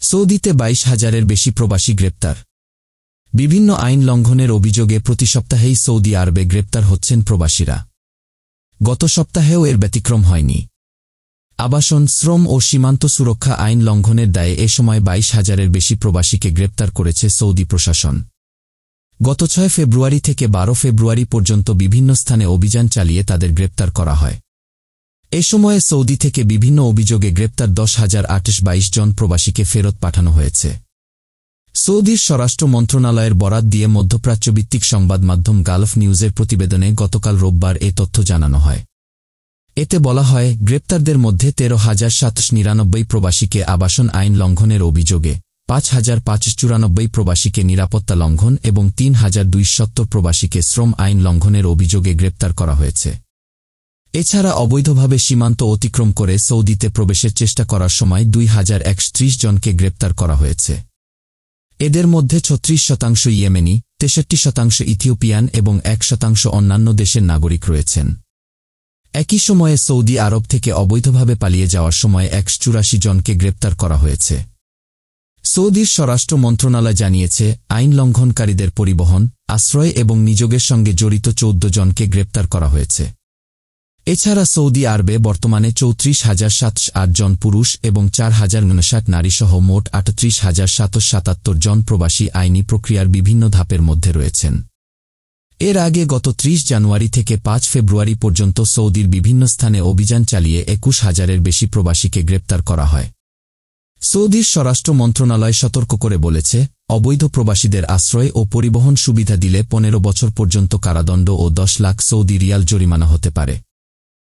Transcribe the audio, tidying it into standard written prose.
সৌদিতে ২২,০০০-এর বেশি প্রবাসী গ্রেপ্তার। বিভিন্ন আইন লঙ্ঘনের অভিযোগে প্রতি সপ্তাহেই সৌদি আরবে গ্রেপ্তার হচ্ছেন প্রবাসীরা। গত সপ্তাহেও এর ব্যতিক্রম হয়নি। আবাসন, শ্রম ও সীমান্ত সুরক্ষা আইন লঙ্ঘনের দায়ে এ সময় ২২,০০০-এর বেশি প্রবাসীকে গ্রেপ্তার করেছে সৌদি প্রশাসন। গত ৬ ফেব্রুয়ারি থেকে ১২ ফেব্রুয়ারি পর্যন্ত বিভিন্ন স্থানে অভিযান চালিয়ে তাদের গ্রেপ্তার করা হয়। এ সময়ে সৌদি থেকে বিভিন্ন অভিযোগে গ্রেপ্তার ১০,৮২২ জন প্রবাসীকে ফেরত পাঠানো হয়েছে। সৌদির স্বরাষ্ট্র মন্ত্রণালয়ের বরাত দিয়ে মধ্যপ্রাচ্যভিত্তিক সংবাদ মাধ্যম গালফ নিউজের প্রতিবেদনে গতকাল রোববার এ তথ্য জানানো হয়। এতে বলা হয়, গ্রেপ্তারদের মধ্যে ১৩,৭৯৯ প্রবাসীকে আবাসন আইন লঙ্ঘনের অভিযোগে, ৫,৫৯৪ প্রবাসীকে নিরাপত্তা লঙ্ঘন এবং ৩,২৭০ প্রবাসীকে শ্রম আইন লঙ্ঘনের অভিযোগে গ্রেপ্তার করা হয়েছে। এছাড়া অবৈধভাবে সীমান্ত অতিক্রম করে সৌদিতে প্রবেশের চেষ্টা করার সময় ২,০৩১ জনকে গ্রেপ্তার করা হয়েছে। এদের মধ্যে ৩৬% ইয়েমেনি, ৬৩% ইথিওপিয়ান এবং ১% অন্যান্য দেশের নাগরিক রয়েছেন। একই সময়ে সৌদি আরব থেকে অবৈধভাবে পালিয়ে যাওয়ার সময় ১৮৪ জনকে গ্রেপ্তার করা হয়েছে। সৌদির স্বরাষ্ট্র মন্ত্রণালয় জানিয়েছে, আইন লঙ্ঘনকারীদের পরিবহন, আশ্রয় এবং নিযোগের সঙ্গে জড়িত ১৪ জনকে গ্রেপ্তার করা হয়েছে। এছাড়া সৌদি আরবে বর্তমানে ৩৪,৭০৮ জন পুরুষ এবং ৪,০৫৯ নারীসহ মোট ৩৮,৭৭৭ জন প্রবাসী আইনি প্রক্রিয়ার বিভিন্ন ধাপের মধ্যে রয়েছেন। এর আগে গত ৩০ জানুয়ারি থেকে ৫ ফেব্রুয়ারি পর্যন্ত সৌদির বিভিন্ন স্থানে অভিযান চালিয়ে ২১,০০০-এর বেশি প্রবাসীকে গ্রেপ্তার করা হয়। সৌদির স্বরাষ্ট্র মন্ত্রণালয় সতর্ক করে বলেছে, অবৈধ প্রবাসীদের আশ্রয় ও পরিবহন সুবিধা দিলে ১৫ বছর পর্যন্ত কারাদণ্ড ও ১০ লাখ সৌদি রিয়াল জরিমানা হতে পারে।